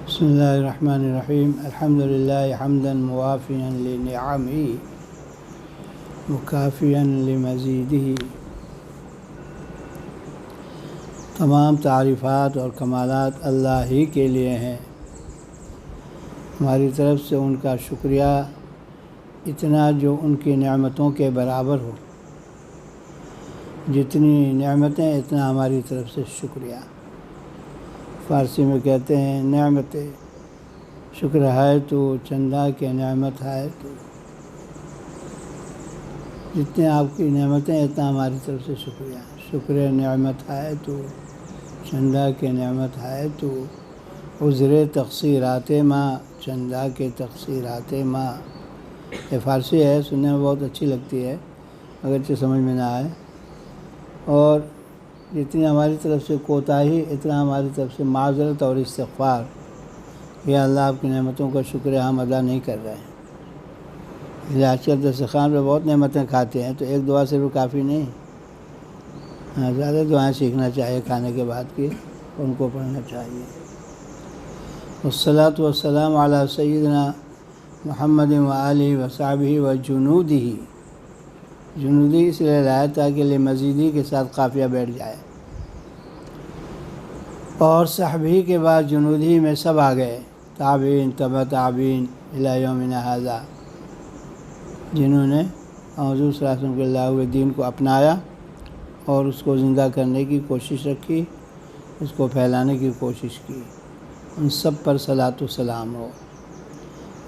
بسم اللہ الرحمن الرحیم الحمد للہ حمدا موافیا لنعمہ مکافیا لمزیدہ۔ تمام تعریفات اور کمالات اللہ ہی کے لیے ہیں، ہماری طرف سے ان کا شکریہ اتنا جو ان کی نعمتوں کے برابر ہو، جتنی نعمتیں اتنا ہماری طرف سے شکریہ۔ فارسی میں کہتے ہیں نعمت شکر ہے تو چندہ کے نعمت ہے تو، جتنے آپ کی نعمتیں اتنا ہماری طرف سے شکریہ۔ شکر نعمت ہے تو چندہ کے نعمت ہے تو، عذر تقصیرات ماں چندہ کے تقصیرات ماں۔ یہ فارسی ہے، سننے میں بہت اچھی لگتی ہے اگرچہ سمجھ میں نہ آئے، اور جتنی ہماری طرف سے کوتاہی اتنا ہماری طرف سے معذرت اور استغفار۔ یا اللہ آپ کی نعمتوں کا شکر ہم ادا نہیں کر رہے ہیں، اس لیے آج کل دسترخوان پہ بہت نعمتیں کھاتے ہیں تو ایک دعا سے بھی کافی نہیں، زیادہ دعائیں سیکھنا چاہیے کھانے کے بعد کی، ان کو پڑھنا چاہیے۔ والصلاۃ والسلام علی سیدنا محمد وآلہ وصحبہ وجنودہ۔ جنودی اس لیے لایا تاکہ لمزیدی کے ساتھ قافیہ بیٹھ جائے، اور صحبی کے بعد جنودی میں سب آ گئے، تابعین تبع تابعین الی یومنا ھذا، جنہوں نے حضور صلی اللہ علیہ وسلم کے لائے ہوئے دین کو اپنایا اور اس کو زندہ کرنے کی کوشش رکھی، اس کو پھیلانے کی کوشش کی، ان سب پر صلاۃ و سلام ہو۔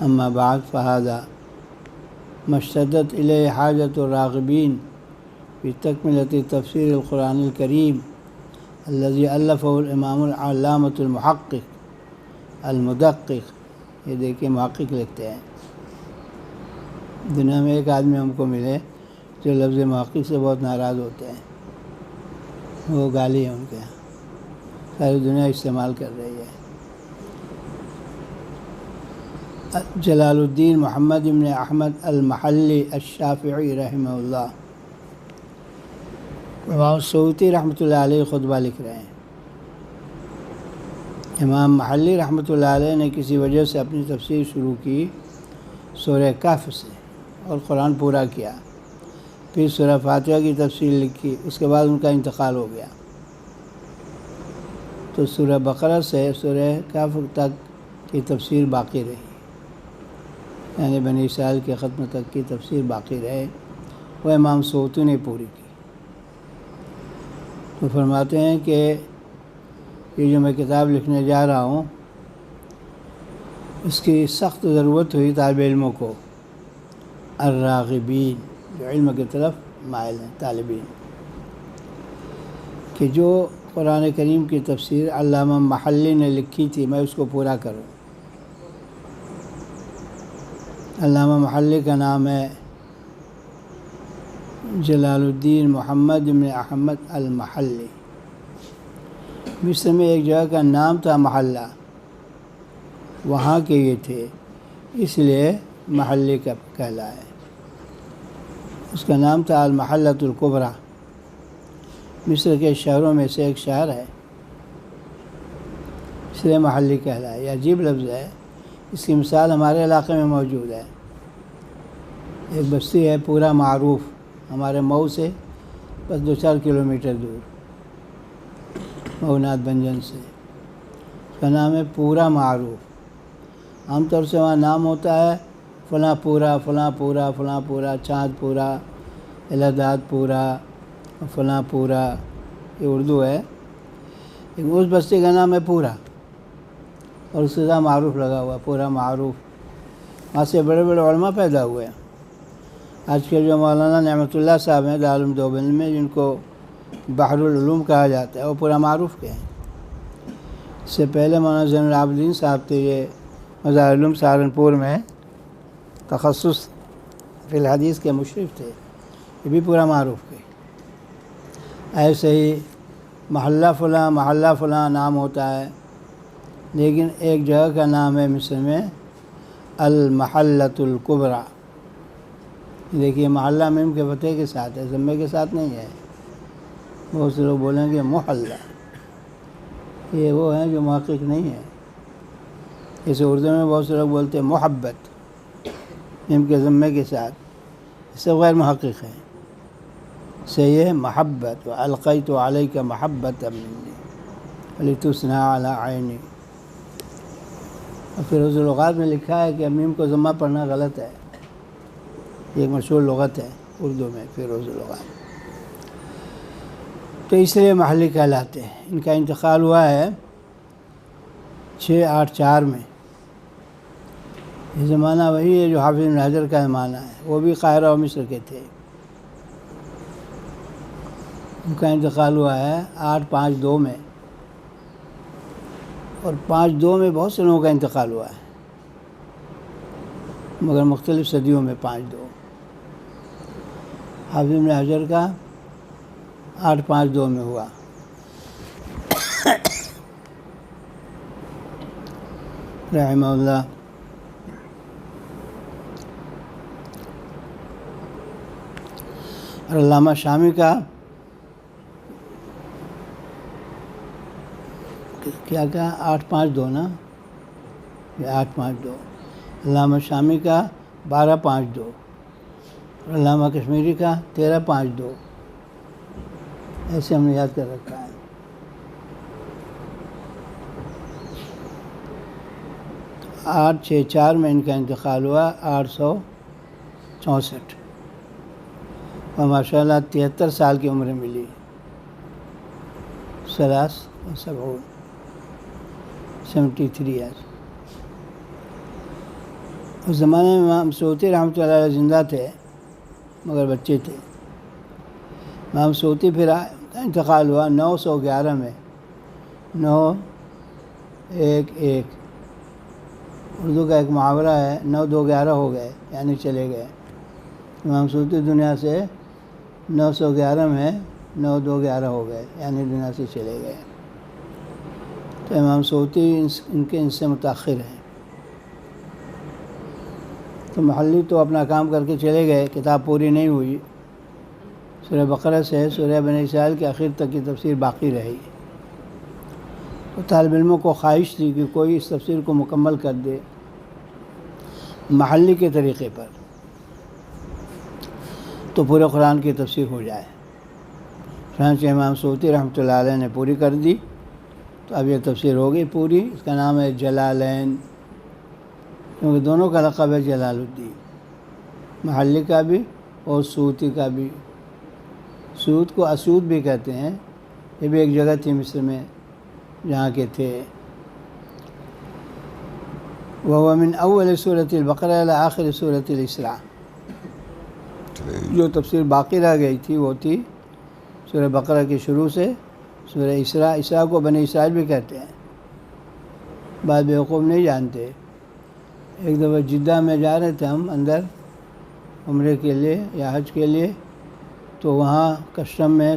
اما بعد فہذا مشتدت الیہ حاجت الراغبین فی تکملۃ تفسیر القرآن الکریم الذی الفہ الامام العلامۃ المحقق المدقق۔ یہ دیکھیے محقق لکھتے ہیں، دنیا میں ایک آدمی ہم کو ملے جو لفظ محقق سے بہت ناراض ہوتے ہیں، وہ گالی ہے ان کے یہاں، ساری دنیا استعمال کر رہی ہے۔ جلال الدین محمد بن احمد المحلی الشافعی رحمہ اللہ، امام سیوطی رحمۃ اللہ علیہ خطبہ لکھ رہے ہیں۔ امام محلی رحمۃ اللہ علیہ نے کسی وجہ سے اپنی تفسیر شروع کی سورہ کہف سے اور قرآن پورا کیا، پھر سورہ فاتحہ کی تفسیر لکھی، اس کے بعد ان کا انتقال ہو گیا، تو سورہ بقرہ سے سورہ کہف تک کی تفسیر باقی رہی، یعنی بنی اسرائیل کے ختم تک کی تفسیر باقی رہے، وہ امام سیوطی نے پوری کی۔ تو فرماتے ہیں کہ یہ جو میں کتاب لکھنے جا رہا ہوں، اس کی سخت ضرورت ہوئی طالب علموں کو، الراغبین، جو علم کی طرف مائل ہیں، طالبین، کہ جو قرآن کریم کی تفسیر علامہ محلی نے لکھی تھی میں اس کو پورا کروں۔ علامہ محلی کا نام ہے جلال الدین محمد بن احمد المحلی۔ مصر میں ایک جگہ کا نام تھا محلہ، وہاں کے یہ تھے، اس لیے محلی کا کہلائے۔ اس کا نام تھا المحلۃ الکبریٰ، مصر کے شہروں میں سے ایک شہر ہے، اس لیے محلی کہلائے۔ یہ عجیب لفظ ہے، اس کی مثال ہمارے علاقے میں موجود ہے۔ ایک بستی ہے پورا معروف، ہمارے مئو سے بس 2-4 کلومیٹر دور، مئو ناتھ بھنجن سے، اس کا نام ہے پورا معروف۔ عام طور سے وہاں نام ہوتا ہے فلاں پورا فلاں پورا فلاں پورا، چاند پورا، الہداد پورا، فلاں پورا، یہ اردو ہے، لیکن اس بستی کا نام ہے پورا، اور اس کا معروف لگا ہوا پورا معروف۔ وہاں سے بڑے بڑے علماء پیدا ہوئے ہیں۔ آج کے جو مولانا نعمت اللہ صاحب ہیں دارالعلوم دیوبند میں، جن کو بحر العلوم کہا جاتا ہے، وہ پورا معروف کے ہیں۔ اس سے پہلے مولانا زین العابدین صاحب تھے، یہ مظاہر العلوم سہارنپور میں تخصص فی الحدیث کے مشرف تھے، یہ بھی پورا معروف کے۔ ایسے ہی محلہ فلاں نام ہوتا ہے، لیکن ایک جگہ کا نام ہے مصر میں المحلۃ الکبریٰ۔ دیکھیے محلہ میم کے فتح کے ساتھ ہے، ضمے کے ساتھ نہیں ہے۔ بہت سے لوگ بولیں گے محلہ، یہ وہ ہیں جو محقق نہیں ہے، جیسے اردو میں بہت سے لوگ بولتے ہیں محبت میم کے ضمے کے ساتھ، اس سے غیر محقق ہے، صحیح ہے محبت، وَأَلْقَيْتُ عَلَيْكَ مَحَبَّةً مِّنِّي وَلِتُصْنَعَ عَلَىٰ عَيْنِي۔ اور فیروز اللغات میں لکھا ہے کہ میم کو ضمہ پڑھنا غلط ہے، یہ ایک مشہور لغت ہے اردو میں فیروز اللغات، تو اس لیے محلی کہلاتے ہیں۔ ان کا انتقال ہوا ہے 684 میں۔ یہ زمانہ وہی ہے جو حافظ بن حجر کا زمانہ ہے، وہ بھی قاہرہ و مصر کے تھے۔ ان کا انتقال ہوا ہے 852 میں، اور 52 میں بہت سے لوگوں کا انتقال ہوا ہے، مگر مختلف صدیوں میں 52۔ حافظ بن حجر کا 852 میں ہوا۔ رحمہ اللہ۔ اور علامہ شامی کا کیا 852 نا، یہ 852۔ علامہ شامی کا 1252، اور علامہ کشمیری کا 1352، ایسے ہم نے یاد کر رکھا ہے۔ تو 864 میں ان کا انتقال ہوا، 864، اور ماشاء اللہ 73 سال کی عمر ملی، 73 ایئرس۔ اس زمانے میں امام سیوطی رحمۃ اللہ علیہ زندہ تھے مگر بچے تھے۔ امام سیوطی پھر کا انتقال ہوا 911 میں، 911۔ اردو کا ایک محاورہ ہے 9-2-11 ہو گئے، یعنی چلے گئے۔ امام سیوطی دنیا سے 911 میں 9-2-11 ہو گئے، یعنی دنیا سے چلے گئے۔ تو امام سیوطی ان سے متاخر ہیں۔ تو محلی تو اپنا کام کر کے چلے گئے، کتاب پوری نہیں ہوئی۔ سورہ بقرہ سے سورہ بنی اسرائیل کے آخر تک کی تفسیر باقی رہی۔ تو طالب علموں کو خواہش تھی کہ کوئی اس تفسیر کو مکمل کر دے محلی کے طریقے پر، تو پورے قرآن کی تفسیر ہو جائے۔ چنانچہ امام سیوطی رحمۃ اللہ علیہ نے پوری کر دی، تو اب یہ تفسیر ہو گئی پوری۔ اس کا نام ہے جلالین، کیونکہ دونوں کا لقب ہے جلال الدین، محلی کا بھی اور سیوطی کا بھی۔ سیوط کو اسود بھی کہتے ہیں، یہ بھی ایک جگہ تھی مصر میں جہاں کے تھے۔ وَهُوَ مِنْ أَوَّلِ سُورَةِ الْبَقَرَةِ إِلَىٰ آخِرِ سُورَةِ الْإِسْرَاءِ۔ جو تفسیر باقی رہ گئی تھی وہ تھی سورہ بقرہ کے شروع سے سورہ اسراء۔ اسراء کو بنی اسرائیل بھی کہتے ہیں، بعض بیوقوف نہیں جانتے۔ ایک دفعہ جدہ میں جا رہے تھے ہم اندر عمرے کے لیے یا حج کے لیے، تو وہاں کسٹم میں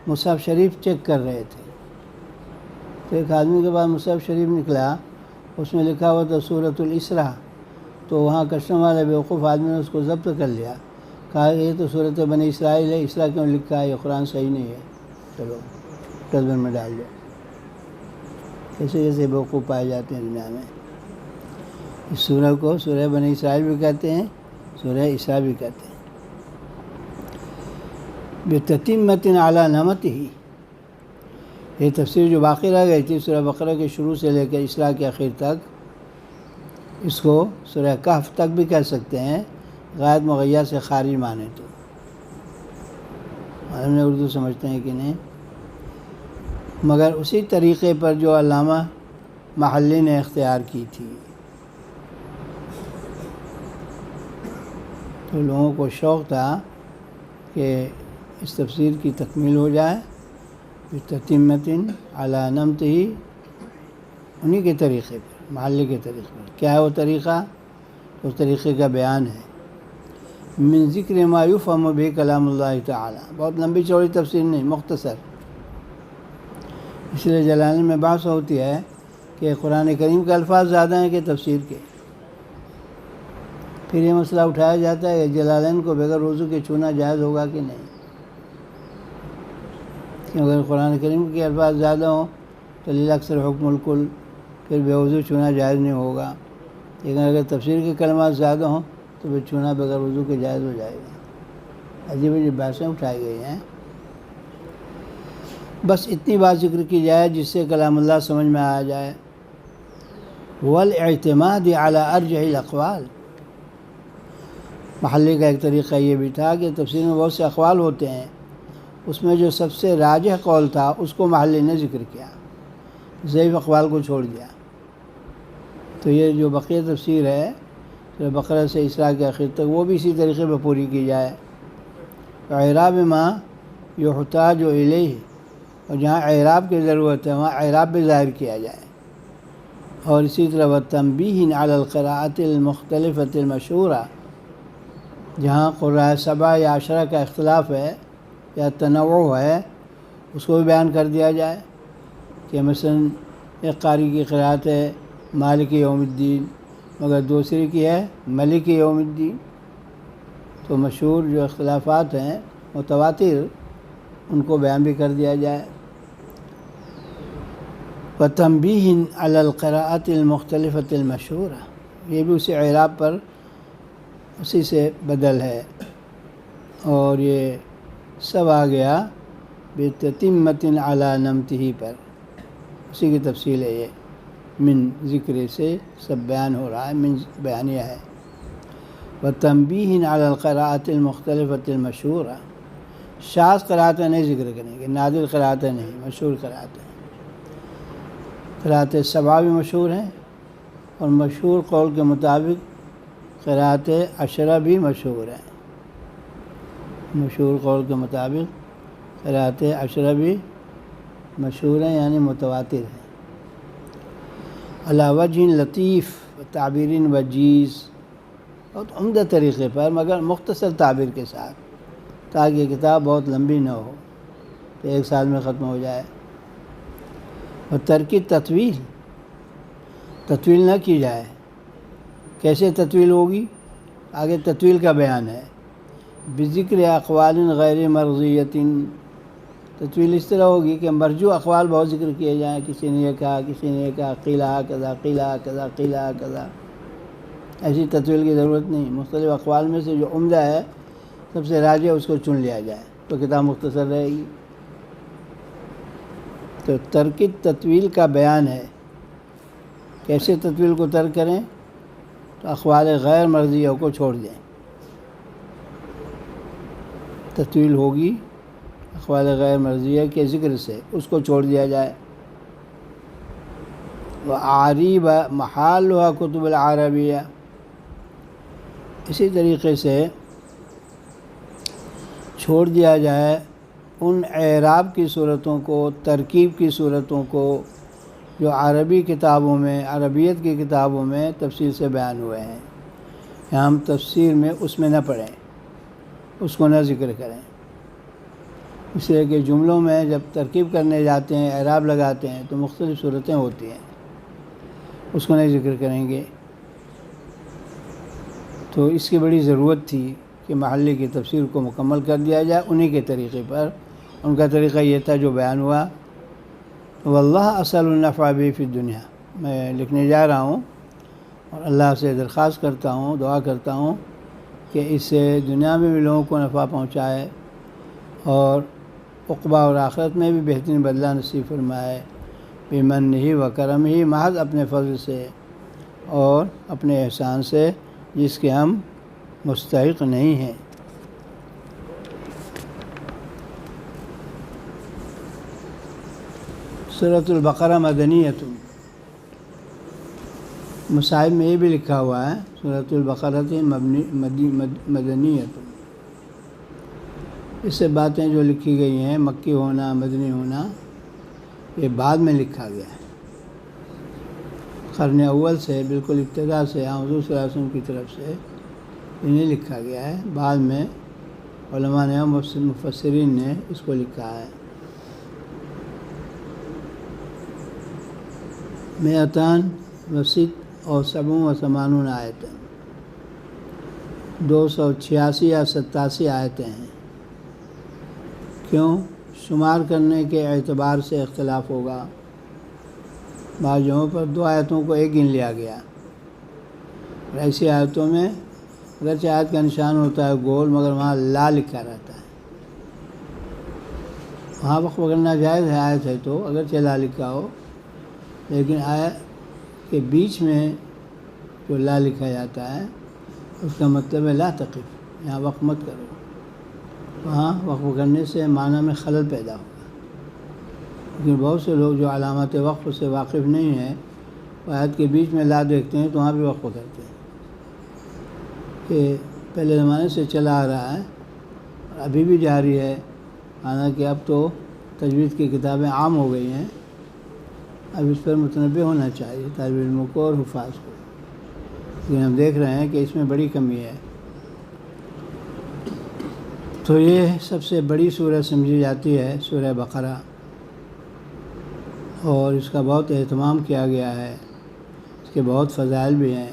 مصحف شریف چیک کر رہے تھے، تو ایک آدمی کے پاس مصحف شریف نکلا، اس میں لکھا ہوا تھا سورۃ الاسراء۔ تو وہاں کسٹم والے بیوقوف آدمی نے اس کو ضبط کر لیا، کہا یہ تو سورۃ بنی اسرائیل ہے، اسراء کیوں لکھا ہے، یہ قرآن صحیح نہیں ہے، چلو ڈسٹ بن میں ڈال دو۔ کیسے کیسے بیوقوف پائے جاتے ہیں دنیا میں۔ اس سورہ کو سورہ بنی اسرائیل بھی کہتے ہیں، سورہ اسراء بھی کہتے ہیں۔ بتتمۃ علی نعمتہ، یہ تفسیر جو باقی رہ گئی تھی سورہ بقرہ کے شروع سے لے کر اسراء کے آخر تک، اس کو سورہ کہف تک بھی کہہ سکتے ہیں، غائب مغیّر سے خارج مانے تو۔ ہم نے اردو سمجھتے ہیں کہ نہیں، مگر اسی طریقے پر جو علامہ محلی نے اختیار کی تھی۔ تو لوگوں کو شوق تھا کہ اس تفسیر کی تکمیل ہو جائے، بتتمۃ علی نعمتہ، انہی کے طریقے پر، محلی کے طریقے پر۔ کیا ہے وہ طریقہ؟ اس طریقے کا بیان ہے من ذکر ما یفہم بہ کلام اللہ تعالی۔ بہت لمبی چوڑی تفسیر نہیں، مختصر۔ اس لیے جلالین میں بحث ہوتی ہے کہ قرآن کریم کے الفاظ زیادہ ہیں کہ تفسیر کے۔ پھر یہ مسئلہ اٹھایا جاتا ہے کہ جلالین کو بغیر وضو کے چھونا جائز ہوگا کہ نہیں، کیونکہ اگر قرآن کریم کے الفاظ زیادہ ہوں تو للاکثر حکم الکل پھر بے وضو چھونا جائز نہیں ہوگا، لیکن اگر تفسیر کے کلمات زیادہ ہوں تو پھر چھونا بغیر وضو کے جائز ہو جائے گا۔ عجیب عجیب بحثیں اٹھائی گئی ہیں۔ بس اتنی بات ذکر کی جائے جس سے کلام اللہ سمجھ میں آ جائے۔ والاعتماد علی ارجح الاقوال، محلے کا ایک طریقہ یہ بھی تھا کہ تفسیر میں بہت سے اقوال ہوتے ہیں، اس میں جو سب سے راجح قول تھا اس کو محلے نے ذکر کیا، ضعیف اقوال کو چھوڑ دیا۔ تو یہ جو بقیہ تفسیر ہے بقرہ سے اسراء کے آخر تک، وہ بھی اسی طریقے پہ پوری کی جائے۔ اعراب ما یحتاج الیہ، اور جہاں اعراب کی ضرورت ہے وہاں اعراب بھی ظاہر کیا جائے، اور اسی طرح وتنبیہ علی القراءۃ المختلفۃ المشہورہ، جہاں قراء 7 یا 10 کا اختلاف ہے یا تنوع ہے اس کو بھی بیان کر دیا جائے، کہ مثلا ایک قاری کی قراءت ہے مالک یوم الدین مگر دوسری کی ہے ملک یوم الدین، تو مشہور جو اختلافات ہیں متواتر ان کو بیان بھی کر دیا جائے۔ وتنبیہ علی القراءۃ المختلفۃ المشہورہ، یہ بھی اسی اعراب پر اسی سے بدل ہے، اور یہ سب آ گیا بتتمۃ علی نمتہ پر، اسی کی تفصیل ہے۔ یہ من ذکر سے سب بیان ہو رہا ہے، من بیانیہ ہے۔ وتنبیہ علی القراءۃ المختلفۃ المشہورہ، شاذ قراءتیں نہیں ذکر کریں گے، نادر قراءتیں نہیں، مشہور قراءتیں۔ قراءت 7 بھی مشہور ہیں، اور مشہور قول کے مطابق قراءت 10 بھی مشہور ہیں، مشہور قول کے مطابق قراءت 10 بھی مشہور ہیں، یعنی متواتر ہیں۔ علی وجہ لطیف تعبیر وجیز، بہت عمدہ طریقے پر مگر مختصر تعبیر کے ساتھ، تاکہ یہ کتاب بہت لمبی نہ ہو تو 1 سال میں ختم ہو جائے۔ اور ترک تطویل نہ کی جائے۔ کیسے تطویل ہوگی؟ آگے تطویل کا بیان ہے۔ بذکر اقوال غیر مرضیۃ، تطویل اس طرح ہوگی کہ مرجو اقوال بہت ذکر کیے جائیں، کسی نے یہ کہا، کسی نے یہ کہا، قیلہ کذا قیلہ کذا قیلہ کذا، ایسی تطویل کی ضرورت نہیں۔ مختلف اقوال میں سے جو عمدہ ہے، سب سے راجح اس کو چن لیا جائے تو کتاب مختصر رہے گی۔ تو ترک تطویل کا بیان ہے۔ کیسے تطویل کو ترک کریں؟ تو اقوال غیر مرضیہ کو چھوڑ دیں۔ تطویل ہوگی اقوال غیر مرضیہ کے ذکر سے، اس کو چھوڑ دیا جائے۔ وَأَعْرِيبَ مَحَالُّهَا کتب العربیہ، اسی طریقے سے چھوڑ دیا جائے ان اعراب کی صورتوں کو، ترکیب کی صورتوں کو جو عربی کتابوں میں، عربیت کی کتابوں میں تفصیل سے بیان ہوئے ہیں، یا ہم تفسیر میں اس میں نہ پڑھیں، اس کو نہ ذکر کریں، اس لیے کہ جملوں میں جب ترکیب کرنے جاتے ہیں، اعراب لگاتے ہیں تو مختلف صورتیں ہوتی ہیں، اس کو نہیں ذکر کریں گے۔ تو اس کی بڑی ضرورت تھی کہ محلے کی تفسیر کو مکمل کر دیا جائے انہی کے طریقے پر۔ ان کا طریقہ یہ تھا جو بیان ہوا۔ واللہ اسأل النفع بی فی الدنیا، میں لکھنے جا رہا ہوں اور اللہ سے درخواست کرتا ہوں، دعا کرتا ہوں کہ اس سے دنیا میں بھی لوگوں کو نفع پہنچائے اور عقبہ اور آخرت میں بھی بہترین بدلہ نصیب فرمائے، بمنہ و کرمہ، محض اپنے فضل سے اور اپنے احسان سے جس کے ہم مستحق نہیں ہیں۔ سورۃ البقرہ مدنیۃ، مصاحف میں یہ بھی لکھا ہوا ہے سورۃ البقرہ مدنیۃ۔ اس سے باتیں جو لکھی گئی ہیں، مکی ہونا، مدنی ہونا، یہ بعد میں لکھا گیا ہے، قرن اول سے، بالکل ابتدا سے حضور صلی اللہ علیہ وسلم کی طرف سے انہیں لکھا گیا ہے، بعد میں علماء نے، مفسرین نے اس کو لکھا ہے۔ 287 آیتیں، 286 یا 87 آیتیں ہیں۔ کیوں؟ شمار کرنے کے اعتبار سے اختلاف ہوگا، بعض جگہوں پر 2 آیتوں کو ایک گن لیا گیا، اور ایسی آیتوں میں اگرچہ آیت کا نشان ہوتا ہے گول، مگر وہاں لا لکھا رہتا ہے۔ وہاں وقف پکڑنا جائز ہے، آیت ہے تو اگرچہ لا لکھا ہو، لیکن آیت کے بیچ میں جو لا لکھا جاتا ہے اس کا مطلب ہے لا تقف، یہاں وقف مت کرو، وہاں وقف کرنے سے معنی میں خلل پیدا ہوگا۔ لیکن بہت سے لوگ جو علامات وقف سے واقف نہیں ہیں، وہ آیت کے بیچ میں لا دیکھتے ہیں تو وہاں بھی وقف کرتے ہیں کہ پہلے زمانے سے چلا آ رہا ہے اور ابھی بھی جاری ہے، حالانکہ اب تو تجوید کی کتابیں عام ہو گئی ہیں، اب اس پر متنبہ ہونا چاہیے طالب علموں کو اور حفاظ کو، لیکن ہم دیکھ رہے ہیں کہ اس میں بڑی کمی ہے۔ تو یہ سب سے بڑی سورہ سمجھی جاتی ہے سورہ بقرہ، اور اس کا بہت اہتمام کیا گیا ہے، اس کے بہت فضائل بھی ہیں۔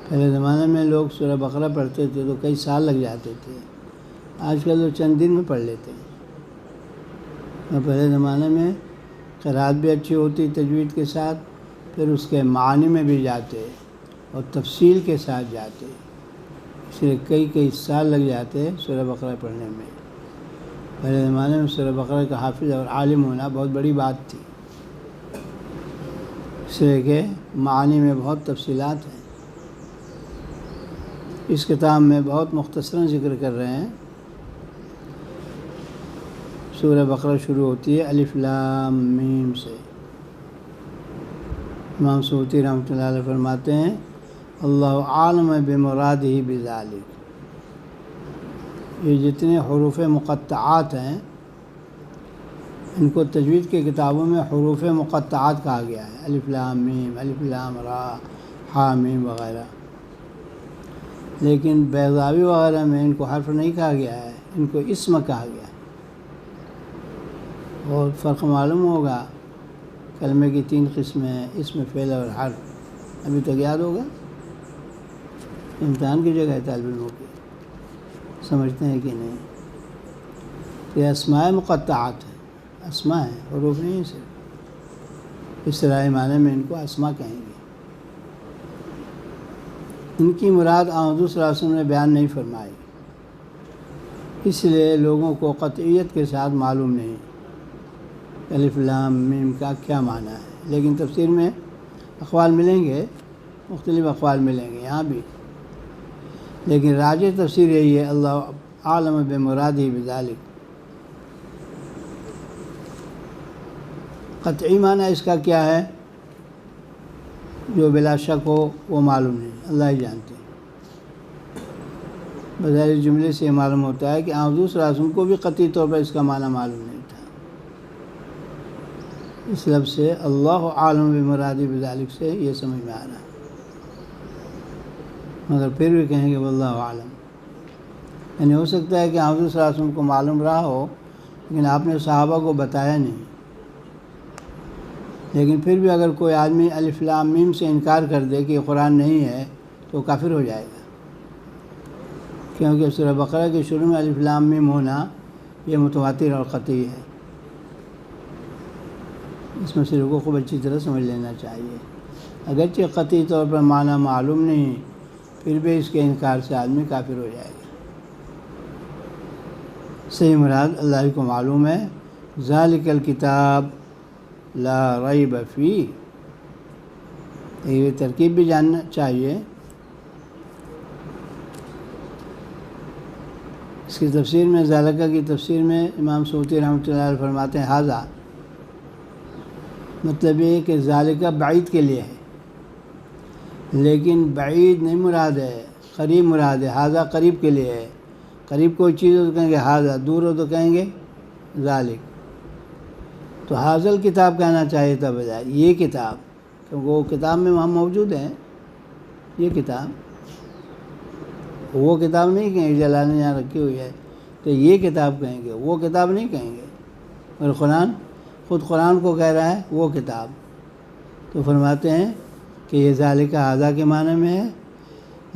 پہلے زمانے میں لوگ سورہ بقرہ پڑھتے تھے تو کئی سال لگ جاتے تھے، آج کل تو چند دن میں پڑھ لیتے ہیں۔ اور پہلے زمانے میں قرأت بھی اچھی ہوتی تجوید کے ساتھ، پھر اس کے معنی میں بھی جاتے اور تفصیل کے ساتھ جاتے، اس لیے کئی سال لگ جاتے سورہ بقرہ پڑھنے میں۔ پہلے زمانے میں سورہ بقرہ کا حافظ اور عالم ہونا بہت بڑی بات تھی، اس لیے کہ معانی میں بہت تفصیلات ہیں۔ اس کتاب میں بہت مختصراً ذکر کر رہے ہیں۔ سورہ بقرہ شروع ہوتی ہے الف لام میم سے۔ امام سیوطی رحمۃ اللہ علیہ فرماتے ہیں اللہ عالم بمرادہ بذالک، یہ جتنے حروف مقطعات ہیں ان کو تجوید کی کتابوں میں حروف مقطعات کہا گیا ہے، الف لام میم، الف لام را، حا میم وغیرہ، لیکن بیضاوی وغیرہ میں ان کو حرف نہیں کہا گیا ہے، ان کو اسم کہا گیا ہے۔ اور فرق معلوم ہوگا، کلمے کی 3 قسمیں ہیں، اسم، فعل اور حرف، ابھی تک یاد ہوگا، امتحان کی جگہ ہے طالب علموں کی، سمجھتے ہیں کہ نہیں؟ یہ اسماء مقطعات ہیں، اسماء ہیں، حروف نہیں صرف، اصطلاحی معنی میں ان کو اسماء کہیں گے۔ ان کی مراد حضور صلی اللہ علیہ وسلم نے بیان نہیں فرمائی، اس لیے لوگوں کو قطعیت کے ساتھ معلوم نہیں الف لام میم کا کیا معنی ہے، لیکن تفسیر میں اقوال ملیں گے، مختلف اقوال ملیں گے یہاں بھی، لیکن راجح تفسیر یہی ہے اللہ عالم بمرادہ بذالک۔ قطعی معنی اس کا کیا ہے جو بلا شک ہو وہ معلوم نہیں، اللہ ہی جانتے ہیں۔ بظاہر جملے سے یہ معلوم ہوتا ہے کہ حضور صلی اللہ علیہ وسلم کو بھی قطعی طور پر اس کا معنی معلوم نہیں تھا، اس لفظ سے اللہ عالم بمرادہ بذالک سے یہ سمجھ میں آ رہا ہے، مگر پھر بھی کہیں گے واللہ عالم، یعنی ہو سکتا ہے کہ حضور صلی اللہ علیہ وسلم کو معلوم رہا ہو لیکن آپ نے صحابہ کو بتایا نہیں، لیکن پھر بھی اگر کوئی آدمی الف لام میم سے انکار کر دے کہ یہ قرآن نہیں ہے تو کافر ہو جائے گا، کیونکہ سورہ بقرہ کے شروع میں الف لام میم ہونا یہ متواتر اور قطعی ہے، اس مسئلے کو خوب اچھی طرح سمجھ لینا چاہیے۔ اگرچہ قطعی طور پر معنی معلوم نہیں، پھر بھی اس کے انکار سے آدمی کافر ہو جائے گا۔ صحیح مراد اللہ کو معلوم ہے، ذالک الکتاب لا ریب فیہ، یہ ترکیب بھی جاننا چاہیے۔ اس کی تفسیر میں، ذالکہ کی تفسیر میں امام سیوطی رحمۃ اللہ علیہ فرماتے ہیں ھذا، مطلب یہ کہ ذالکہ بعید کے لیے ہے، لیکن بعید نہیں مراد ہے، قریب مراد ہے، ھذا قریب کے لیے ہے، قریب کوئی چیز ہو تو کہیں گے ھذا، دور ہو تو کہیں گے ذالک، تو حاضل کتاب کہنا چاہیے تھا بجائے یہ کتاب، کیونکہ وہ کتاب میں وہاں موجود ہیں، یہ کتاب، وہ کتاب نہیں کہیں گے جلال نے یہاں رکھی ہوئی ہے تو یہ کتاب کہیں گے، وہ کتاب نہیں کہیں گے، اور قرآن خود قرآن کو کہہ رہا ہے وہ کتاب، تو فرماتے ہیں کہ یہ ذالکہ ھذا کے معنی میں ہے،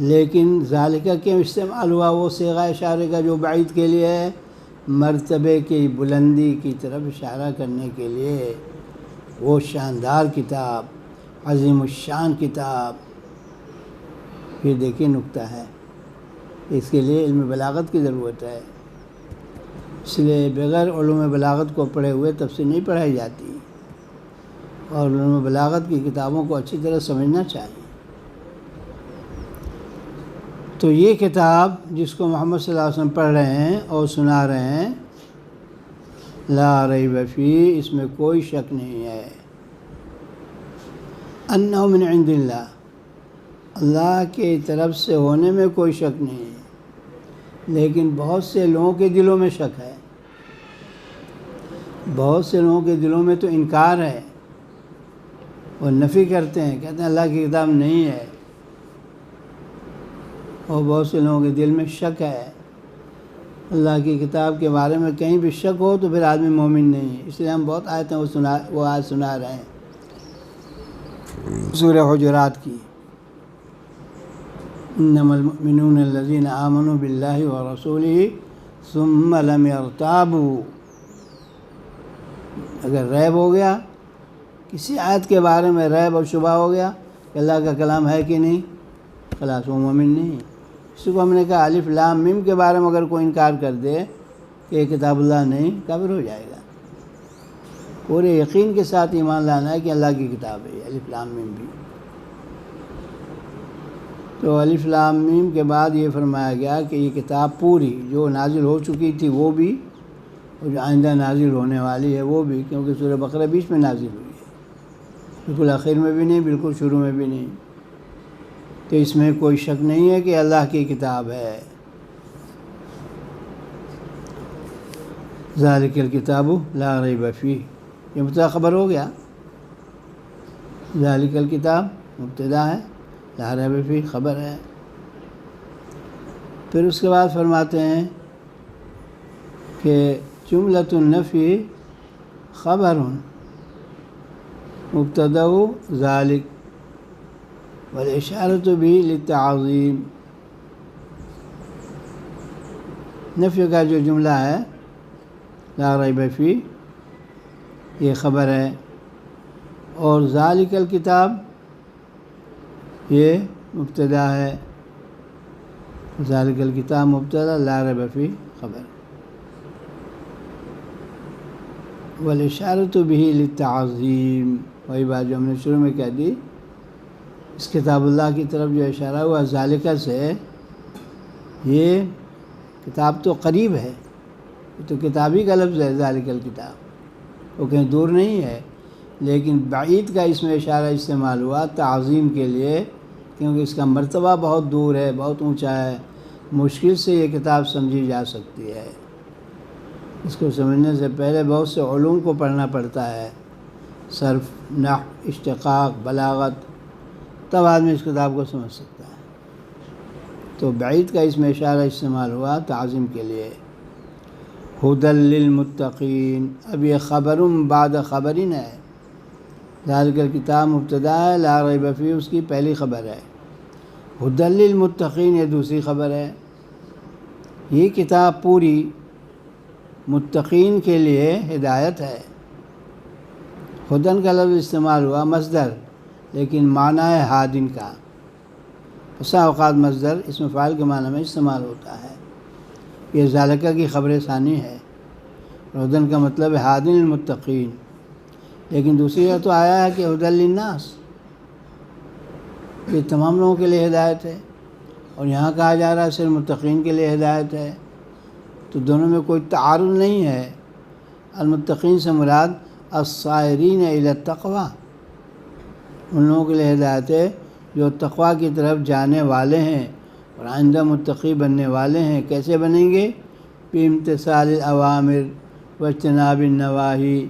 لیکن ذالکہ کیوں استعمال ہوا وہ صیغہ اشارے کا جو بعید کے لیے ہے؟ مرتبے کی بلندی کی طرف اشارہ کرنے کے لیے، وہ شاندار کتاب، عظیم الشان کتاب۔ پھر دیکھیے نکتہ ہے، اس کے لیے علم بلاغت کی ضرورت ہے، اس لیے بغیر علوم بلاغت کو پڑھے ہوئے تفسیر نہیں پڑھائی جاتی، اور علوم بلاغت کی کتابوں کو اچھی طرح سمجھنا چاہیے۔ تو یہ کتاب جس کو محمد صلی اللہ علیہ وسلم پڑھ رہے ہیں اور سنا رہے ہیں، لا ریب فیہ، اس میں کوئی شک نہیں ہے، انہ من عند اللہ، اللہ کی طرف سے ہونے میں کوئی شک نہیں ہے، لیکن بہت سے لوگوں کے دلوں میں شک ہے، بہت سے لوگوں کے دلوں میں تو انکار ہے، وہ نفی کرتے ہیں، کہتے ہیں اللہ کی کتاب نہیں ہے، اور بہت سے لوگوں کے دل میں شک ہے۔ اللہ کی کتاب کے بارے میں کہیں بھی شک ہو تو پھر آدمی مومن نہیں ہے، اس لیے ہم بہت آیتیں وہ آیت سنا رہے ہیں سورہ حجرات کی، انما المؤمنون الذین آمنوا باللہ ورسولہ ثم لم یرتابوا۔ اگر ریب ہو گیا، کسی آیت کے بارے میں ریب اور شبہ ہو گیا کہ اللہ کا کلام ہے کہ نہیں، خلاص وہ مومن نہیں ہے۔ اس کو ہم نے کہا الف لام میم کے بارے میں اگر کوئی انکار کر دے کہ یہ کتاب اللہ نہیں، کافر ہو جائے گا۔ پورے یقین کے ساتھ ایمان لانا ہے کہ اللہ کی کتاب ہے الف لام میم بھی۔ تو الف لام میم کے بعد یہ فرمایا گیا کہ یہ کتاب پوری جو نازل ہو چکی تھی وہ بھی، اور جو آئندہ نازل ہونے والی ہے وہ بھی، کیونکہ سورہ بقرہ بیچ میں نازل ہوئی ہے، بالکل آخر میں بھی نہیں، بالکل شروع میں بھی نہیں، تو اس میں کوئی شک نہیں ہے کہ اللہ کی کتاب ہے۔ ذالک الکتاب لا ریب فیہ، یہ مبتدا خبر ہو گیا، ذالک الکتاب مبتدا ہے، لا ریب فیہ خبر ہے۔ پھر اس کے بعد فرماتے ہیں کہ جملۃ النفی خبر مبتدا ذالک والاشارۃ بھی للتعظیم۔ نفی کا جو جملہ ہے لا ریب فیہ، یہ خبر ہے، اور ذالک الکتاب یہ مبتدا ہے، ذالک الکتاب مبتدا، لا ریب فیہ خبر، والاشارۃ بھی للتعظیم، وہی بات جو ہم نے شروع میں کہہ دی، اس کتاب اللہ کی طرف جو اشارہ ہوا ذالکہ سے، یہ کتاب تو قریب ہے، یہ تو کتابی کا لفظ ہے ذالک الکتاب، وہ کہیں دور نہیں ہے، لیکن بعید کا اس میں اشارہ استعمال ہوا تعظیم کے لیے، کیونکہ اس کا مرتبہ بہت دور ہے، بہت اونچا ہے، مشکل سے یہ کتاب سمجھی جا سکتی ہے، اس کو سمجھنے سے پہلے بہت سے علوم کو پڑھنا پڑتا ہے، صرف، نحو، اشتقاق، بلاغت، تب آدمی اس کتاب کو سمجھ سکتا ہے۔ تو بعید کا اس میں اشارہ استعمال ہوا تعظیم کے لیے۔ ھدی للمتقین، اب یہ خبر بعد خبرین ہے، ذالک الکتاب مبتدا ہے، لا ریب فیہ اس کی پہلی خبر ہے، ھدی للمتقین یہ دوسری خبر ہے۔ یہ کتاب پوری متقین کے لیے ہدایت ہے۔ ھدی کا لفظ استعمال ہوا مصدر، لیکن معنی ہے ہادن کا، بسا اوقات مصدر اسم فاعل کے معنی میں استعمال ہوتا ہے۔ یہ ذالکہ کی خبر ثانی ہے، ھدی کا مطلب ہے ہادن المتقین، لیکن دوسری جگہ تو آیا ہے کہ ھدی للناس، یہ تمام لوگوں کے لیے ہدایت ہے، اور یہاں کہا جا رہا ہے صرف متقین کے لیے ہدایت ہے، تو دونوں میں کوئی تعارض نہیں ہے۔ المتقین سے مراد الصائرین الی التقوی، ان لوگوں کے لیے ہدایت ہے جو تقوی کی طرف جانے والے ہیں اور آئندہ متقی بننے والے ہیں۔ کیسے بنیں گے؟ بامتثال الاوامر واجتناب النواہی،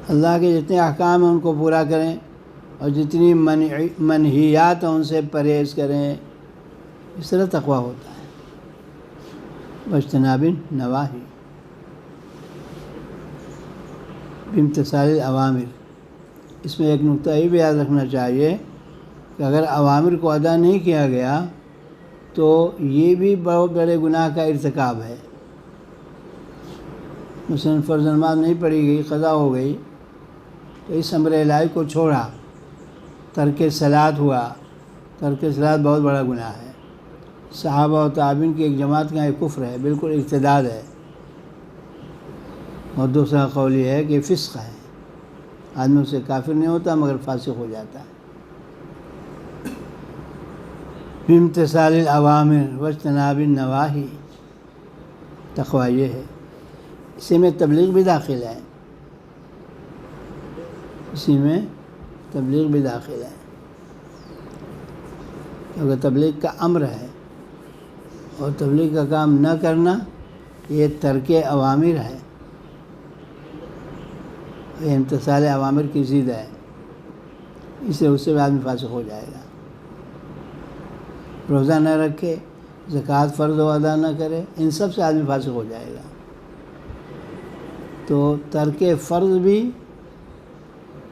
اللہ کے جتنے احکام ہیں ان کو پورا کریں، اور جتنی منہیات ہیں ان سے پرہیز کریں، اس طرح تقوی ہوتا ہے۔ واجتناب النواہی بامتثال الاوامر، اس میں ایک نقطہ یہ بھی یاد رکھنا چاہیے کہ اگر اوامر کو ادا نہیں کیا گیا تو یہ بھی بہت بڑے گناہ کا ارتکاب ہے۔ مثلاً فرض نماز نہیں پڑھی گئی، قضا ہو گئی، تو اس امر الہی کو چھوڑا، ترک صلاۃ ہوا۔ ترک صلاۃ بہت بڑا گناہ ہے۔ صحابہ و تابعین کی ایک جماعت کا یہ کفر ہے، بالکل ارتداد ہے۔ اور دوسرا قول یہ ہے کہ فسق ہے، آدمی اس سے کافر نہیں ہوتا مگر فاسق ہو جاتا ہے۔ بامتثال الاوامر واجتناب النواہی، تقویٰ یہ ہے۔ اسی میں تبلیغ بھی داخل ہے، اسی میں تبلیغ بھی داخل ہے، کیونکہ تبلیغ کا امر ہے، اور تبلیغ کا کام نہ کرنا یہ ترک اوامر ہے، یہ امتثال اوامر کی ضد ہے، اس سے بھی آدمی فاسق ہو جائے گا۔ روزہ نہ رکھے، زکوٰۃ فرض و ادا نہ کرے، ان سب سے آدمی فاسق ہو جائے گا۔ تو ترک فرض بھی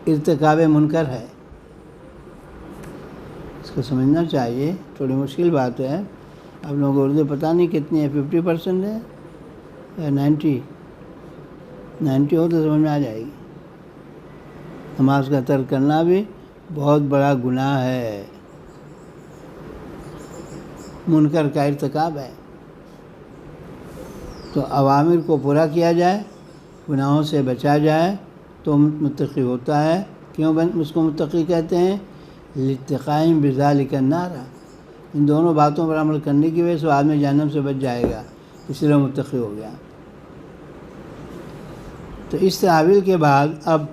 ارتکاب منکر ہے، اس کو سمجھنا چاہیے۔ تھوڑی مشکل بات ہے، آپ لوگوں کو اردو پتہ نہیں کتنی ہے، 50% ہے یا 90 ہو تو سمجھ میں آ جائے گی۔ نماز کا ترک کرنا بھی بہت بڑا گناہ ہے، منکر کا ارتکاب ہے۔ تو اوامر کو پورا کیا جائے، گناہوں سے بچا جائے تو متقی ہوتا ہے۔ کیوں اس کو متقی کہتے ہیں؟ لاتقاء بذالک النار، ان دونوں باتوں پر عمل کرنے کی وجہ سے آدمی جہنم سے بچ جائے گا، اس لیے متقی ہو گیا۔ تو اس تعویل کے بعد اب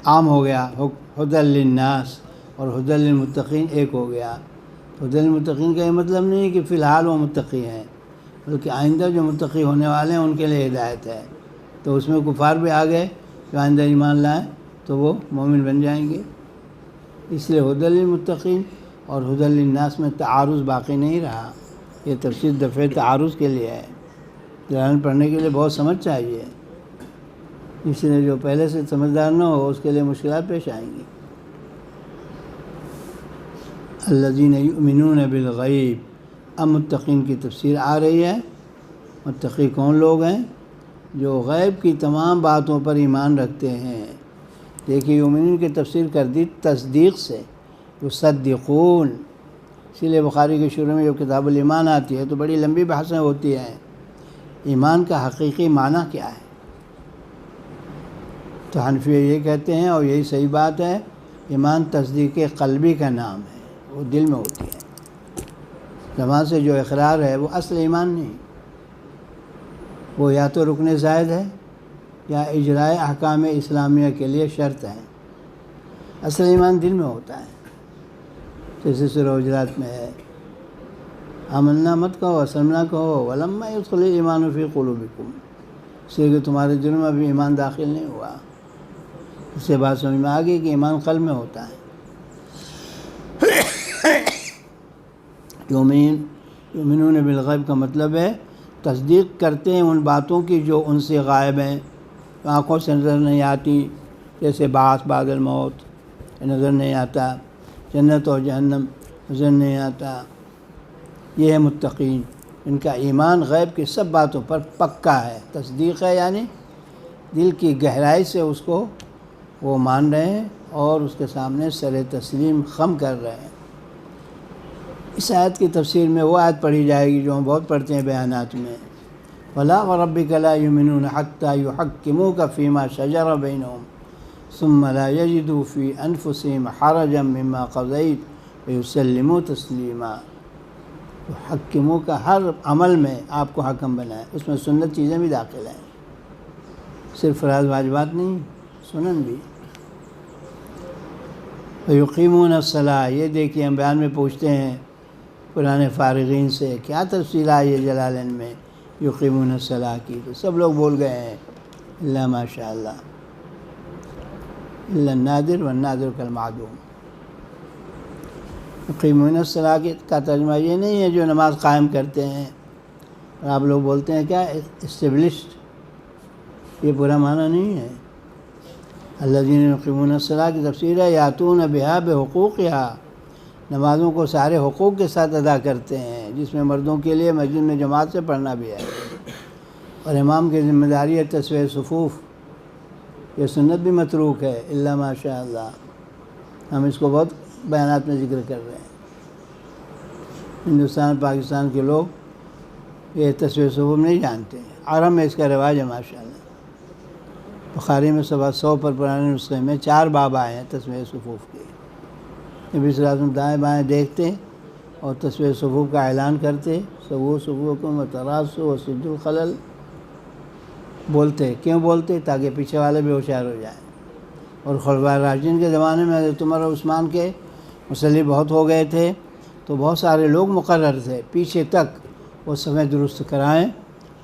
عام ہو گیا، ھدی للناس اور ھدی للمتقین ایک ہو گیا۔ ھدی للمتقین کا یہ مطلب نہیں ہے کہ فی الحال وہ متقی ہیں، بلکہ آئندہ جو متقی ہونے والے ہیں ان کے لیے ہدایت ہے۔ تو اس میں کفار بھی آ گئے جو آئندہ ایمان لائیں تو وہ مومن بن جائیں گے، اس لیے ھدی للمتقین اور ھدی للناس میں تعارض باقی نہیں رہا۔ یہ تفسیر دفع تعارض کے لیے ہے، قرآن پڑھنے کے لیے بہت سمجھ چاہیے، اس لیے جو پہلے سے سمجھدار نہ ہو اس کے لیے مشکلات پیش آئیں گی۔ الذین یؤمنون بالغیب، اب متقین کی تفسیر آ رہی ہے۔ متقی کون لوگ ہیں؟ جو غیب کی تمام باتوں پر ایمان رکھتے ہیں۔ دیکھیے یؤمنون کی تفسیر کر دی تصدیق سے، یصدقون، اسی لیے بخاری کے شروع میں جب کتاب الایمان آتی ہے تو بڑی لمبی بحثیں ہوتی ہیں، ایمان کا حقیقی معنی کیا ہے؟ تو حنفیہ یہ کہتے ہیں، اور یہی صحیح بات ہے، ایمان تصدیق قلبی کا نام ہے، وہ دل میں ہوتی ہے۔ زبان سے جو اقرار ہے وہ اصل ایمان نہیں، وہ یا تو رکن زائد ہے یا اجراء احکام اسلامیہ کے لیے شرط ہے۔ اصل ایمان دل میں ہوتا ہے، جیسے سورہ حجرات میں ہے، آمنا مت کہو، اسلمنا کہو، ولما يدخل الایمان فی قلوبکم، اس لیے کہ تمہارے دل میں ابھی ایمان داخل نہیں ہوا۔ اس سے بات سمجھ میں آ گئی کہ ایمان قلب میں ہوتا ہے۔ یؤمنون بالغیب کا مطلب ہے تصدیق کرتے ہیں ان باتوں کی جو ان سے غائب ہیں، آنکھوں سے نظر نہیں آتی، جیسے بعث بعد الموت نظر نہیں آتا، جنت اور جہنم نظر نہیں آتا۔ یہ ہے متقین، ان کا ایمان غیب کی سب باتوں پر پکا ہے، تصدیق ہے، یعنی دل کی گہرائی سے اس کو وہ مان رہے ہیں اور اس کے سامنے سر تسلیم خم کر رہے ہیں۔ اس آیت کی تفسیر میں وہ آیت پڑھی جائے گی جو ہم بہت پڑھتے ہیں بیانات میں، وَلَا وَرَبِّكَ لَا يُؤْمِنُونَ حَتَّى يُحَكِّمُوكَ فِي مَا شَجَرَ بَيْنَهُمْ ثُمَّ لَا يَجِدُوا فِي أَنفُسِهِمْ حَرَجًا مِّمَّا قَضَيْتَ وَيُسَلِّمُوا تَسْلِيمًا۔ تو حکموں کا ہر عمل میں آپ کو حکم بنائے، اس میں سنت چیزیں بھی داخل ہیں، صرف فراز واجبات نہیں، سنن بھی۔ وَيُقِيمُونَ الصَّلَاةَ، یہ دیکھیے ہم بیان میں پوچھتے ہیں پرانے فارغین سے کیا تفصیل آئی ہے جلالین میں یقیمون الصلاۃ کی، تو سب لوگ بول گئے ہیں الا ماشاء اللہ، الا النادر والنادر کالمعدوم۔ یقیمون الصلاۃ کا ترجمہ یہ نہیں ہے جو نماز قائم کرتے ہیں، اور آپ لوگ بولتے ہیں کیا اسٹیبلشڈ، یہ پورا معنی نہیں ہے۔ الذین یقیمون الصلاۃ کی تفسیر ہے یاتون بہا بحقوقہا، نمازوں کو سارے حقوق کے ساتھ ادا کرتے ہیں، جس میں مردوں کے لیے مسجد میں جماعت سے پڑھنا بھی ہے، اور امام کی ذمہ داری ہے تسویہ صفوف، یہ سنت بھی متروک ہے الا ماشاء اللہ، ہم اس کو بہت بیانات میں ذکر کر رہے ہیں۔ ہندوستان پاکستان کے لوگ یہ تسویہ صفوف نہیں جانتے ہیں، عرب میں اس کا رواج ہے ماشاء اللہ۔ بخاری میں 100 پر پرانے نسخے میں 4 باب آئے ہیں تسویہ صفوف کے۔ نبی صلی اللہ علیہ وسلم دائیں بائیں دیکھتے اور تسویہ صفوف کا اعلان کرتے، سووا صفوفکم وتراصوا وسدوا الخلل، بولتے، کیوں بولتے؟ تاکہ پیچھے والے بھی ہوشیار ہو جائیں۔ اور خلفائے راشدین کے زمانے میں حضرت عمر اور عثمان کے مصلی بہت ہو گئے تھے، تو بہت سارے لوگ مقرر تھے پیچھے تک وہ صفیں درست کرائیں،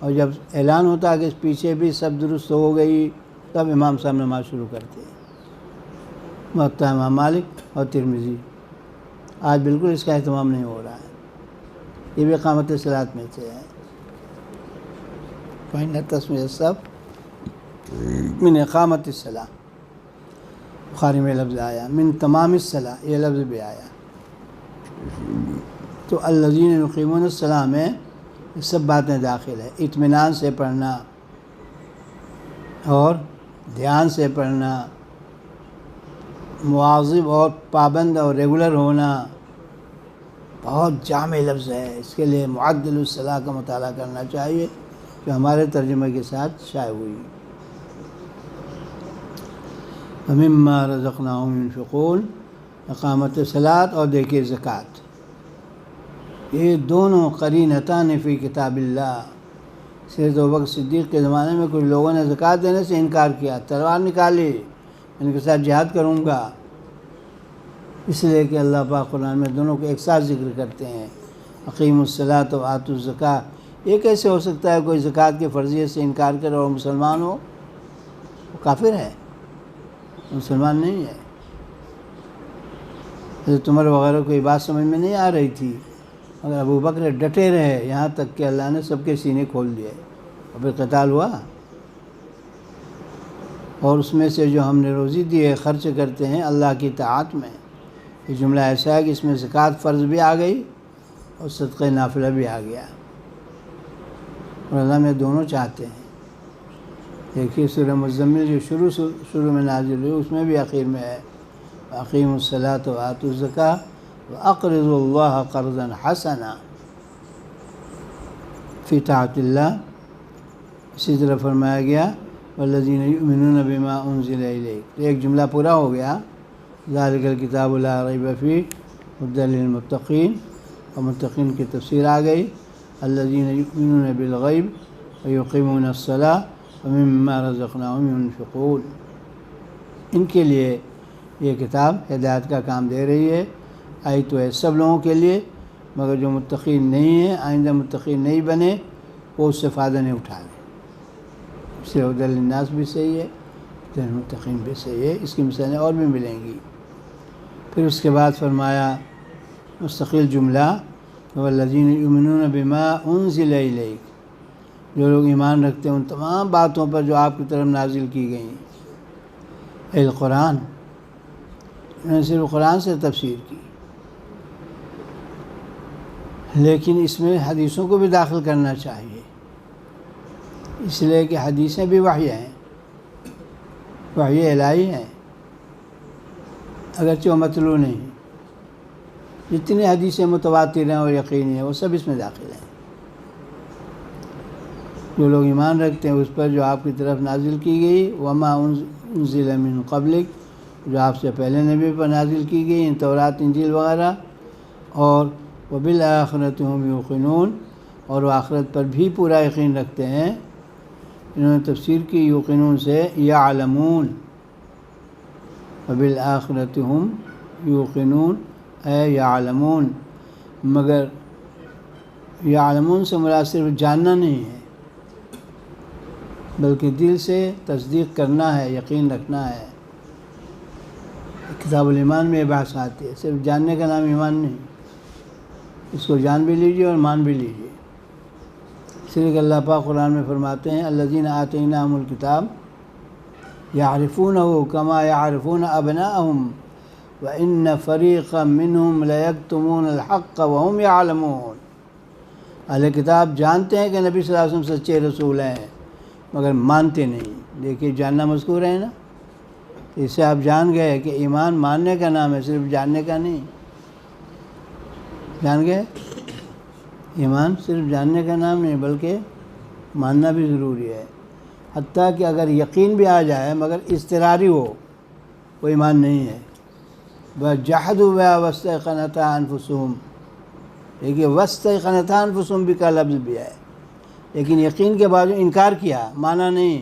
اور جب اعلان ہوتا کہ اس پیچھے بھی سب درست ہو گئی تب امام صاحب نماز شروع کرتے ہیں۔ موطا امام مالک اور ترمذی۔ آج بالکل اس کا اہتمام نہیں ہو رہا ہے، یہ بھی اقامت صلاۃ میں سے ہے۔ فإن تسمیۃ الصف من اقامت الصلاۃ، بخاری میں لفظ آیا، من تمام الصلاۃ یہ لفظ بھی آیا۔ تو الذین یقیمون الصلاۃ میں یہ سب باتیں داخل ہے، اطمینان سے پڑھنا اور دھیان سے پڑھنا، مواظب اور پابند اور ریگولر ہونا، بہت جامع لفظ ہے، اس کے لیے معدل الصلاۃ کا مطالعہ کرنا چاہیے جو ہمارے ترجمہ کے ساتھ شائع ہوئی۔ وَمِمَّا رَزَقْنَاهُمْ يُنْفِقُونَ، اقامت صلاۃ اور دیکھیے زکوٰۃ، یہ دونوں قرینتان فی کتاب اللہ۔ سیدنا ابوبکر صدیق کے زمانے میں کچھ لوگوں نے زکوٰۃ دینے سے انکار کیا، تلوار نکالی، ان کے ساتھ جہاد کروں گا، اس لیے کہ اللہ پاک قرآن میں دونوں کو ایک ساتھ ذکر کرتے ہیں، اقیموا الصلاۃ و آتوا الزکوٰۃ۔ یہ کیسے ہو سکتا ہے کوئی زکوٰۃ کے فرضیت سے انکار کرے اور مسلمان ہو؟ وہ کافر ہے، مسلمان نہیں ہے۔ حضرت عمر وغیرہ کو یہ بات سمجھ میں نہیں آ رہی تھی، مگر ابو بکر ڈٹے رہے، یہاں تک کہ اللہ نے سب کے سینے کھول دیے اور پھر قتال ہوا۔ اور اس میں سے جو ہم نے روزی دی ہے خرچ کرتے ہیں اللہ کی طاعت میں۔ یہ جملہ ایسا ہے کہ اس میں زکوٰۃ فرض بھی آ گئی اور صدقہ نافلہ بھی آ گیا، اور اللہ میں دونوں چاہتے ہیں۔ دیکھیے سورہ مزمل جو شروع میں نازل ہوئی اس میں بھی آخر میں ہے اقیموا الصلاۃ وآتوا الزکوٰۃ واقرضوا اللہ قرضا حسنا فی طاعت اللہ۔ اسی طرح فرمایا گیا والذین یؤمنون بما انزل الیک، ایک جملہ پورا ہو گیا، ذالک الکتاب لا ریب فیہ ھدی للمتقین، اور متقین کی تفسیر آ گئی، الذین یؤمنون بالغیب ویقیمون الصلاۃ ومما رزقناہم ينفقون۔ ان کے لیے یہ کتاب ہدایت کا کام دے رہی ہے، آئی تو ہے سب لوگوں کے لیے، مگر جو متقین نہیں ہیں، آئندہ متقین نہیں بنے، وہ اس سے فائدہ نہیں اٹھا لیں۔ اس سے ھدی للناس بھی صحیح ہے، ھدی للمتقین بھی صحیح ہے، اس کی مثالیں اور بھی ملیں گی۔ پھر اس کے بعد فرمایا مستقل جملہ والذین یؤمنون بما انزل الیک، جو لوگ ایمان رکھتے ہیں ان تمام باتوں پر جو آپ کی طرف نازل کی گئیں۔ القرآن، انہوں نے صرف قرآن سے تفسیر کی، لیکن اس میں حدیثوں کو بھی داخل کرنا چاہیے، اس لیے کہ حدیثیں بھی وحی ہیں، وحی الہی ہیں، اگرچہ وہ مطلوع نہیں۔ جتنی حدیثیں متواتر ہیں اور یقینی ہیں وہ سب اس میں داخل ہیں۔ جو لوگ ایمان رکھتے ہیں اس پر جو آپ کی طرف نازل کی گئی، وما انزل من قبلک، جو آپ سے پہلے نبی پر نازل کی گئی، تورات انجیل وغیرہ، اور وبالآخرۃ ھم یوقنون، اور وہ آخرت پر بھی پورا یقین رکھتے ہیں۔ انہوں نے تفسیر کی یوقنون سے یعلمون، وبالآخرۃ ھم یوقنون اے یعلمون، مگر یعلمون سے مراد صرف جاننا نہیں ہے، بلکہ دل سے تصدیق کرنا ہے، یقین رکھنا ہے۔ کتاب الایمان میں یہ بحث آتی ہے، صرف جاننے کا نام ایمان نہیں، اس کو جان بھی لیجیے اور مان بھی لیجیے۔ اس لیے کہ اللہ پاک قرآن میں فرماتے ہیں الذین آتیناہم الکتاب یعرفونہ کما یعرفون ابناءہم وان فریقا منہم لیکتمون الحق وہم یعلمون۔ اہل کتاب جانتے ہیں کہ نبی صلی اللہ علیہ وسلم سچے رسول ہیں مگر مانتے نہیں۔ دیکھیے جاننا مذکور ہے نا، تو اس سے آپ جان گئے کہ ایمان ماننے کا نام ہے، صرف جاننے کا نہیں۔ جان گئے ایمان صرف جاننے کا نام نہیں بلکہ ماننا بھی ضروری ہے۔ حتیٰ کہ اگر یقین بھی آ جائے مگر اضطراری ہو، وہ ایمان نہیں ہے۔ وَجَحَدُوا بِهَا وَاسْتَيْقَنَتْهَا أَنفُسُهُمْ، دیکھیے وَاسْتَيْقَنَتْهَا أَنفُسُهُمْ بھی کا لفظ بھی ہے، لیکن یقین کے بعد انکار کیا، مانا نہیں،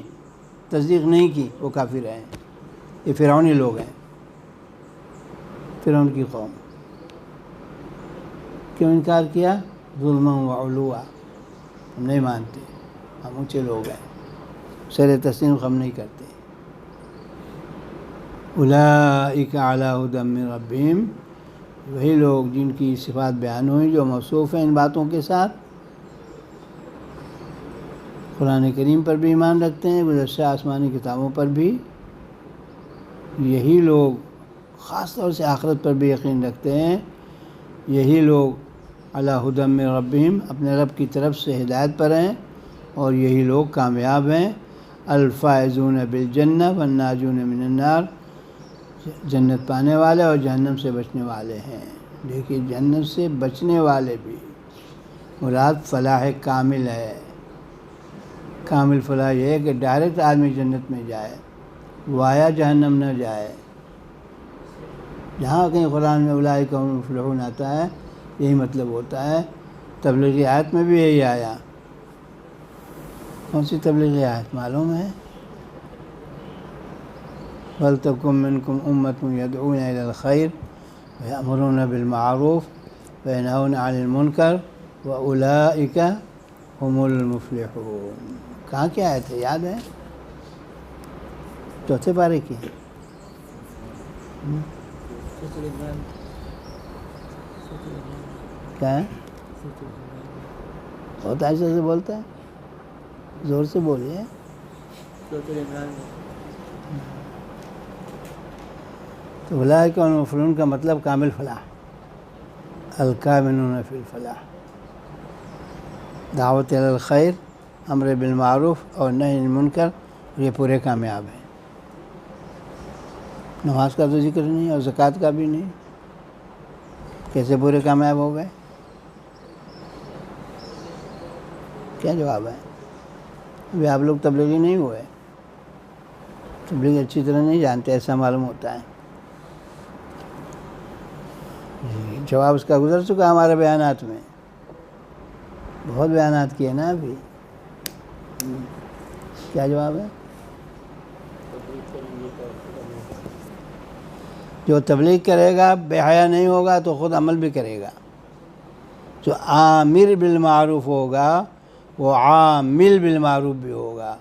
تصدیق نہیں کی، وہ کافر ہیں۔ یہ فرعونی لوگ ہیں، فرعون کی قوم۔ کیوں انکار کیا؟ ظلمًا وعلوا، ہم نہیں مانتے، ہم اونچے لوگ ہیں، سر تسلیم ہم نہیں کرتے۔ اولئک علی ھدی من ربہم، وہی لوگ جن کی صفات بیان ہوئی جو موصوف ہیں ان باتوں کے ساتھ، قرآن کریم پر بھی ایمان رکھتے ہیں، گزشتہ آسمانی کتابوں پر بھی۔ یہی لوگ خاص طور سے آخرت پر بھی یقین رکھتے ہیں، یہی لوگ علی ھدی من ربہم، اپنے رب کی طرف سے ہدایت پر ہیں، اور یہی لوگ کامیاب ہیں۔ الفائزون بالجنہ والناجون من النار، جنت پانے والے اور جہنم سے بچنے والے ہیں۔ دیکھیے جنت سے بچنے والے بھی، مراد فلاح کامل ہے۔ کامل فلاح یہ ہے کہ ڈائریکٹ آدمی جنت میں جائے، وایا جہنم نہ جائے۔ جہاں کہیں قرآن میں اولئک هم المفلحون آتا ہے یہی مطلب ہوتا ہے۔ تبلیغی آیت میں بھی یہی آیا۔ کون سی تبلیغی آیت معلوم ہے؟ وَلْتَكُن مِّنكُمْ أُمَّةٌ يَدْعُونَ إِلَى الْخَيْرِ وَيَأْمُرُونَ بِالْمَعْرُوفِ وَيَنْهَوْنَ عَنِ الْمُنكَرِ وَأُولَئِكَ هُمُ الْمُفْلِحُونَ۔ کہاں کیا آیت ہے یاد ہے؟ چوتھے پارے کی کیا ہے؟ بہت ایسے سے بولتا ہے، زور سے بولیے۔ تو اولئک هم المفلحون کا مطلب کامل فلاح، الکاملون فی الفلاح۔ دعوت الی الخیر، امر بالمعروف اور نہی عن المنکر، یہ پورے کامیاب ہیں۔ نماز کا تو ذکر نہیں اور زکوٰۃ کا بھی نہیں، کیسے پورے کامیاب ہو گئے؟ کیا جواب ہے؟ ابھی آپ لوگ تبلیغی نہیں ہوئے، تبلیغ اچھی طرح نہیں جانتے، ایسا معلوم ہوتا ہے۔ جواب اس کا گزر چکا ہمارے بیانات میں، بہت بیانات کیے نا ابھی۔ کیا جواب ہے؟ جو تبلیغ کرے گا بے حیا نہیں ہوگا تو خود عمل بھی کرے گا۔ جو آمر بالمعروف ہوگا وہ عامل بالمعروف بھی ہوگا،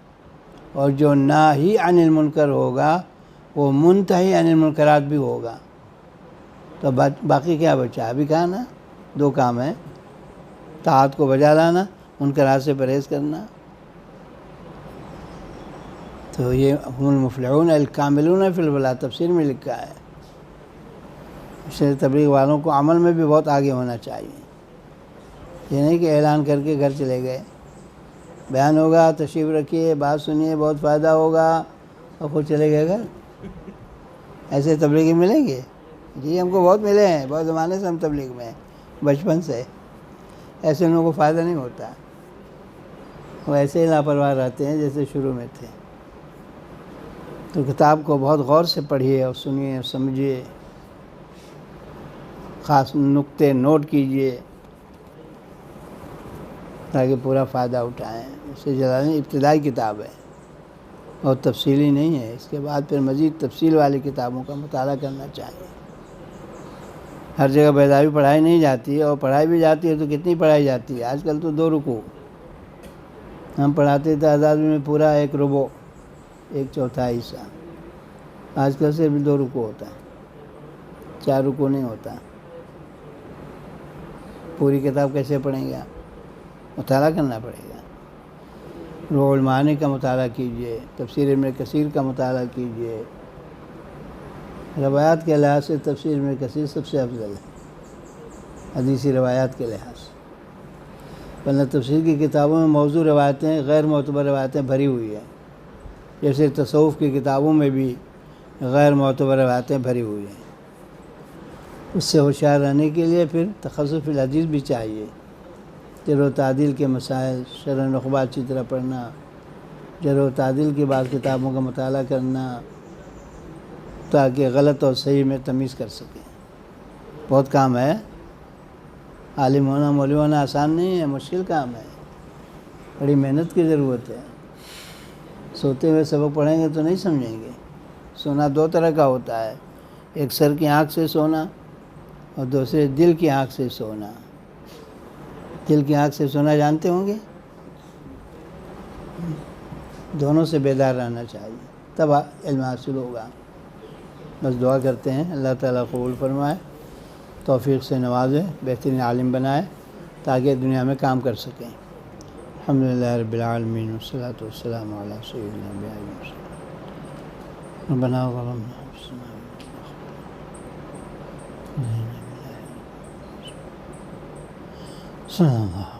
اور جو ناہی عن المنکر ہوگا وہ منتہی عن المنکرات بھی ہوگا۔ تو باقی کیا بچا؟ ابھی کہا نا دو کام ہیں، طاعت کو بجا لانا، منکرات سے پرہیز کرنا۔ تو یہ هم المفلحون الکاملون فی الفلاح تفسیر میں لکھا ہے۔ اس لیے تبلیغ والوں کو عمل میں بھی بہت آگے ہونا چاہیے، یہ نہیں کہ اعلان کر کے گھر چلے گئے، بیان ہوگا تشریف رکھیے، بات سنیے، بہت فائدہ ہوگا، اور خود چلے گئے گھر۔ ایسے تبلیغی ملیں گے؟ جی ہم کو بہت ملے ہیں، بہت زمانے سے ہم تبلیغ میں ہیں، بچپن سے۔ ایسے لوگوں کو فائدہ نہیں ہوتا، وہ ایسے ہی لاپرواہ رہتے ہیں جیسے شروع میں تھے۔ تو کتاب کو بہت غور سے پڑھیے اور سنیے اور سمجھیے، خاص نقطے نوٹ کیجیے تاکہ پورا فائدہ اٹھائیں۔ اس سے جلالین ابتدائی کتاب ہے اور تفصیلی نہیں ہے، اس کے بعد پھر مزید تفصیل والی کتابوں کا مطالعہ کرنا چاہیے۔ ہر جگہ بیضاوی پڑھائی نہیں جاتی ہے، اور پڑھائی بھی جاتی ہے تو کتنی پڑھائی جاتی ہے؟ آج کل تو 2 رکوع، ہم پڑھاتے تھے آزادی میں پورا 1 ربع، 1/4 حصہ، آج کل صرف 2 رکوع ہوتا ہے، 4 رکوع نہیں ہوتا۔ پوری کتاب کیسے پڑھیں گے آپ؟ مطالعہ کرنا پڑے گا۔ روح المعانی کا مطالعہ کیجیے، تفسیر ابن کثیر کا مطالعہ کیجیے۔ روایات کے لحاظ سے تفسیر ابن کثیر سب سے افضل ہے، حدیثی روایات کے لحاظ سے۔ ورنہ تفسیر کی کتابوں میں موضوع روایتیں، غیر معتبر روایتیں بھری ہوئی ہیں، جیسے تصوف کی کتابوں میں بھی غیر معتبر روایتیں بھری ہوئی ہیں۔ اس سے ہوشیار رہنے کے لیے پھر تخصص فی الحدیث بھی چاہیے، جرح و تعدیل کے مسائل، شرح نخبہ اچھی طرح پڑھنا، جرح و تعدیل کی بعض کتابوں کا مطالعہ کرنا، تاکہ غلط اور صحیح میں تمیز کر سکیں۔ بہت کام ہے، عالم ہونا مولوی ہونا آسان نہیں ہے، مشکل کام ہے، بڑی محنت کی ضرورت ہے۔ سوتے ہوئے سبق پڑھیں گے تو نہیں سمجھیں گے۔ سونا دو طرح کا ہوتا ہے، ایک سر کی آنکھ سے سونا اور دوسرے دل کی آنکھ سے سونا۔ دل کی آنکھ سے سونا جانتے ہوں گے؟ دونوں سے بیدار رہنا چاہیے، تب علم حاصل ہوگا۔ بس دعا کرتے ہیں اللہ تعالیٰ قبول فرمائے، توفیق سے نوازے، بہترین عالم بنائے تاکہ دنیا میں کام کر سکیں۔ الحمدللہ رب العالمین والصلاۃ والسلام علی سیدنا و نبینا ربنا ظلمنا انفسنا صلی اللہ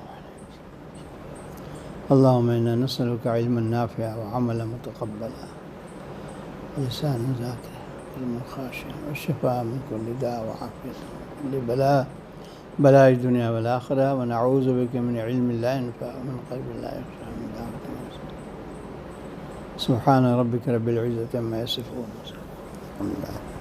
اللهم انا نسألك علما نافعا وعملا متقبلا ولسانا ذاكرا علما خاشعا والشفاء من كل داء وعافية من كل بلاء الدنيا والآخرة ونعوذ بك من علم لا ينفع ومن قلب لا يخشع من دعوة لا يستجاب. سبحان ربك رب العزة عما يصفون. الحمد لله.